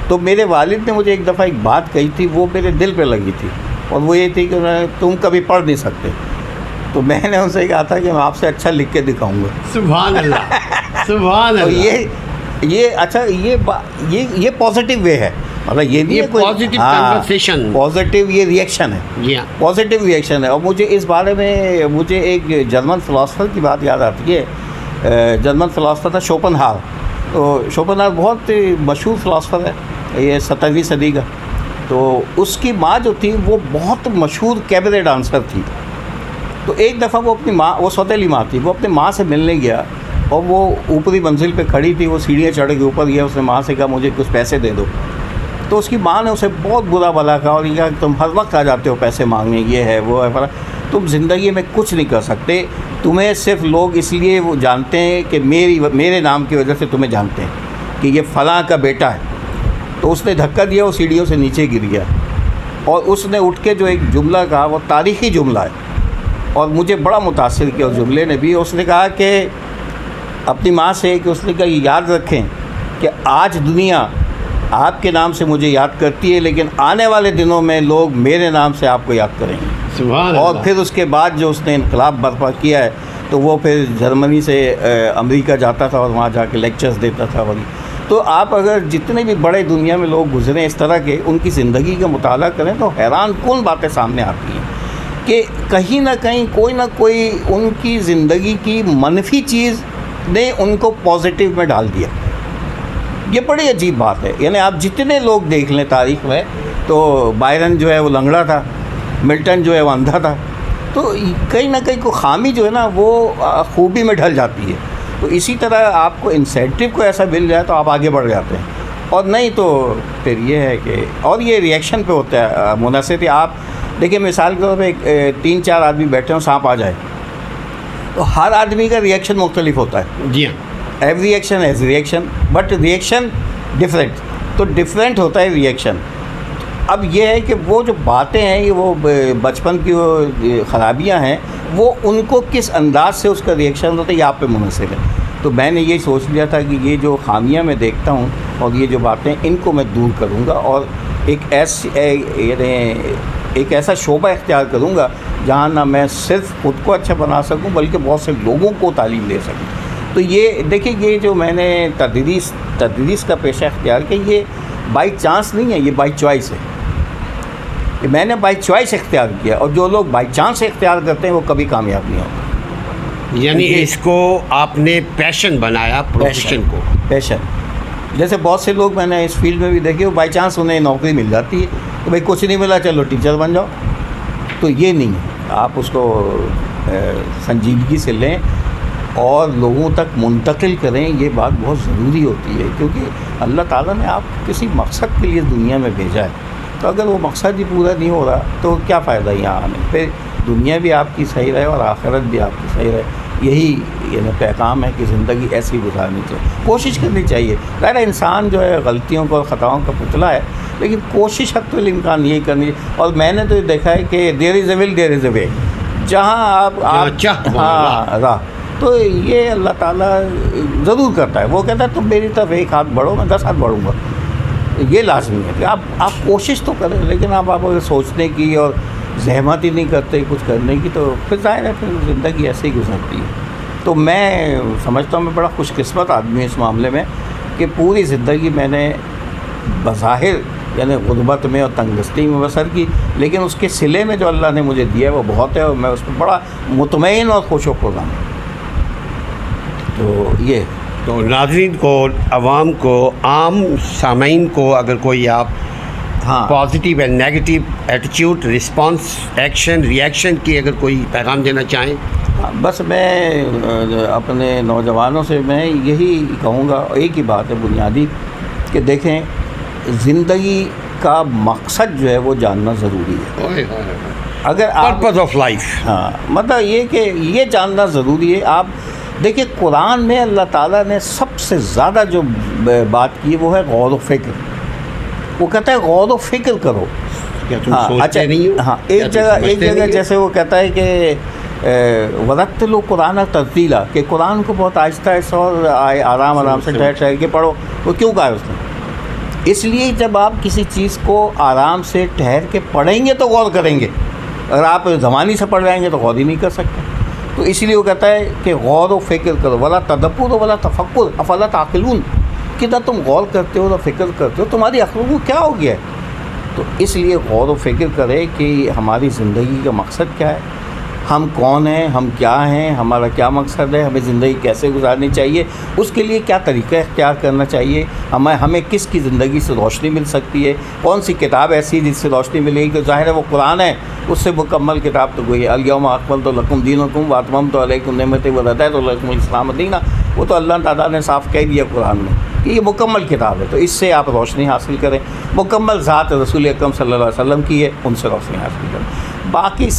تو میرے والد نے مجھے ایک دفعہ ایک بات کہی تھی، وہ میرے دل پہ لگی تھی، اور وہ یہ تھی کہ تم کبھی پڑھ نہیں سکتے. تو میں نے ان سے کہا تھا کہ میں آپ سے اچھا لکھ کے دکھاؤں گا. سبحان اللہ، سبحان اور اللہ. یہ اچھا یہ پازیٹیو وے ہے، مطلب یہ نہیں ہے کوئی پازیٹیو کنورسیشن، پازیٹیو یہ ریئیکشن ہے. جی ہاں، پازیٹیو ریئیکشن ہے. اور مجھے اس بارے میں مجھے ایک جرمن فلاسفر کی بات یاد آتی ہے. جرمن فلاسفر تھا شوپنہاور. تو شوپنہاور بہت مشہور فلاسفر ہے، یہ 17ویں صدی کا. تو اس کی ماں جو تھی وہ بہت مشہور کیبرے ڈانسر تھی. تو ایک دفعہ وہ اپنی ماں، وہ سوتیلی ماں تھی، وہ اپنی ماں سے ملنے گیا، اور وہ اوپری منزل پہ کھڑی تھی، وہ سیڑھیاں چڑھ کے اوپر گیا. اس نے ماں سے کہا مجھے کچھ پیسے دے دو. تو اس کی ماں نے اسے بہت برا بھلا کہا اور یہ کہا کہ تم ہر وقت آ جاتے ہو پیسے مانگنے، یہ ہے وہ ہے، تم زندگی میں کچھ نہیں کر سکتے. تمہیں صرف لوگ اس لیے وہ جانتے ہیں کہ میرے نام کی وجہ سے تمہیں جانتے ہیں کہ یہ فلاں کا بیٹا ہے. تو اس نے دھکا دیا، وہ سیڑھیوں سے نیچے گر گیا. اور اس نے اٹھ کے جو ایک جملہ کہا وہ تاریخی جملہ ہے، اور مجھے بڑا متاثر کیا اس جملے نے بھی. اس نے کہا کہ اپنی ماں سے کہ اس نے کہا یہ یاد رکھیں کہ آج دنیا آپ کے نام سے مجھے یاد کرتی ہے، لیکن آنے والے دنوں میں لوگ میرے نام سے آپ کو یاد کریں گے. سبحان اللہ. اور پھر اس کے بعد جو اس نے انقلاب برپا کیا ہے، تو وہ پھر جرمنی سے امریکہ جاتا تھا اور وہاں جا کے لیکچرز دیتا تھا. تو آپ اگر جتنے بھی بڑے دنیا میں لوگ گزرے اس طرح کے، ان کی زندگی کا مطالعہ کریں تو حیران کن باتیں سامنے آتی ہیں کہ کہیں نہ کہیں کوئی نہ کوئی ان کی زندگی کی منفی چیز نے ان کو پازیٹیو میں ڈال دیا. یہ بڑی عجیب بات ہے. یعنی آپ جتنے لوگ دیکھ لیں تاریخ میں، تو بائرن جو ہے وہ لنگڑا تھا، ملٹن جو ہے وہ اندھا تھا. تو کہیں نہ کہیں کوئی خامی جو ہے نا وہ خوبی میں ڈھل جاتی ہے. تو اسی طرح آپ کو انسینٹیو کو ایسا مل جائے تو آپ آگے بڑھ جاتے ہیں، اور نہیں تو پھر یہ ہے کہ، اور یہ ریئیکشن پہ ہوتا ہے منحصر. آپ دیکھیں مثال کے طور پہ 3-4 آدمی بیٹھے ہوں، سانپ آ جائے تو ہر آدمی کا ریئیکشن مختلف ہوتا ہے. جی ہاں، every action as reaction, but reaction different. تو ڈفرینٹ ہوتا ہے ریئیکشن. اب یہ ہے کہ وہ جو باتیں ہیں، یہ وہ بچپن کی وہ خرابیاں ہیں، وہ ان کو کس انداز سے اس کا ریئیکشن ہوتا ہے یہ آپ پہ منحصر ہے. تو میں نے یہ سوچ لیا تھا کہ یہ جو خامیاں میں دیکھتا ہوں اور یہ جو باتیں، ان کو میں دور کروں گا، اور ایک ایسا شعبہ اختیار کروں گا جہاں نہ میں صرف خود کو اچھا بنا سکوں بلکہ بہت سے لوگوں کو تعلیم دے سکوں. تو یہ دیکھیں، یہ جو میں نے تدریس کا پیشہ اختیار کیا، یہ بائی چانس نہیں ہے، یہ بائی چوائس ہے. کہ میں نے بائی چوائس اختیار کیا، اور جو لوگ بائی چانس اختیار کرتے ہیں وہ کبھی کامیاب نہیں ہوتے. یعنی اس کو آپ نے پیشن بنایا، پروفیشن کو پیشن. جیسے بہت سے لوگ میں نے اس فیلڈ میں بھی دیکھے، وہ بائی چانس انہیں نوکری مل جاتی ہے کہ بھائی کچھ نہیں ملا چلو ٹیچر بن جاؤ. تو یہ نہیں ہے. آپ اس کو سنجیدگی سے لیں اور لوگوں تک منتقل کریں. یہ بات بہت ضروری ہوتی ہے، کیونکہ اللہ تعالیٰ نے آپ کسی مقصد کے لیے دنیا میں بھیجا ہے. تو اگر وہ مقصد ہی پورا نہیں ہو رہا تو کیا فائدہ یہاں آنے. پھر دنیا بھی آپ کی صحیح رہے اور آخرت بھی آپ کی صحیح رہے. یہی یعنی پیغام ہے کہ زندگی ایسی گزارنی چاہیے، کوشش کرنی چاہیے. ظاہر انسان جو ہے غلطیوں کو اور خطاؤں کا پتلا ہے، لیکن کوشش حد الامکان یہی کرنی. اور میں نے تو دیکھا ہے کہ دیر از اے ول دیر از اے وے. جہاں آپ ہاں راہ، تو یہ اللہ تعالیٰ ضرور کرتا ہے. وہ کہتا ہے تم میری طرف 1 ہاتھ بڑھو، میں 10 ہاتھ بڑھوں گا. یہ لازمی ہے کہ آپ کوشش تو کریں، لیکن آپ اگر سوچنے کی اور زحمت ہی نہیں کرتے کچھ کرنے کی، تو پھر ظاہر ہے پھر زندگی ایسے ہی گزرتی ہے. تو میں سمجھتا ہوں میں بڑا خوش قسمت آدمی ہوں اس معاملے میں کہ پوری زندگی میں نے بظاہر یعنی غربت میں اور تنگ دستی میں بسر کی، لیکن اس کے صلے میں جو اللہ نے مجھے دیا ہے وہ بہت ہے، اور میں اس پہ بڑا مطمئن اور خوش و خرم ہوں. تو یہ تو ناظرین کو، عوام کو، عام سامعین کو اگر کوئی آپ پازیٹیو اینڈ نیگیٹو ایٹیچیوڈ، رسپانس، ایکشن، ریئیکشن کی اگر کوئی پیغام دینا چاہیں. بس میں اپنے نوجوانوں سے میں یہی کہوں گا، ایک ہی بات ہے بنیادی، کہ دیکھیں زندگی کا مقصد جو ہے وہ جاننا ضروری ہے. اگر پرپز آف لائف، ہاں مطلب یہ کہ یہ جاننا ضروری ہے. آپ دیکھیں قرآن میں اللہ تعالیٰ نے سب سے زیادہ جو بات کی وہ ہے غور و فکر. وہ کہتا ہے غور و فکر کرو. اچھا ہاں، ایک جگہ جیسے وہ کہتا ہے کہ ورتلوا قرآن ترتیلا، کہ قرآن کو بہت آہستہ آہستہ اور آرام سے ٹھہر ٹھہر کے پڑھو. وہ کیوں کہا ہے اس نے؟ اس لیے جب آپ کسی چیز کو آرام سے ٹھہر کے پڑھیں گے تو غور کریں گے، اگر آپ زمانی سے پڑھ جائیں گے تو غور ہی نہیں کر سکتے. تو اس لیے وہ کہتا ہے کہ غور و فکر کرو، ولا تدبر ولا تفکر افلا تعقلون، کہ نہ تم غور کرتے ہو نہ فکر کرتے ہو، تمہاری عقل کو کیا ہو گیا ہے. تو اس لیے غور و فکر کرے کہ ہماری زندگی کا مقصد کیا ہے، ہم کون ہیں، ہم کیا ہیں، ہمارا کیا مقصد ہے، ہمیں زندگی کیسے گزارنی چاہیے، اس کے لیے کیا طریقہ اختیار کرنا چاہیے، ہمیں کس کی زندگی سے روشنی مل سکتی ہے، کون سی کتاب ایسی جس سے روشنی ملے گی. تو ظاہر ہے وہ قرآن ہے، اس سے مکمل کتاب تو کوئی الیوم اکملت لکم دینکم واتممت علیکم نعمتی ورضیت لکم الاسلام دینا، وہ تو اللہ تعالیٰ نے صاف کہہ دیا قرآن میں کہ یہ مکمل کتاب ہے. تو اس سے آپ روشنی حاصل کریں، مکمل ذات رسول اکرم صلی اللہ علیہ وسلم کی ہے، ان سے روشنی حاصل کریں. باقی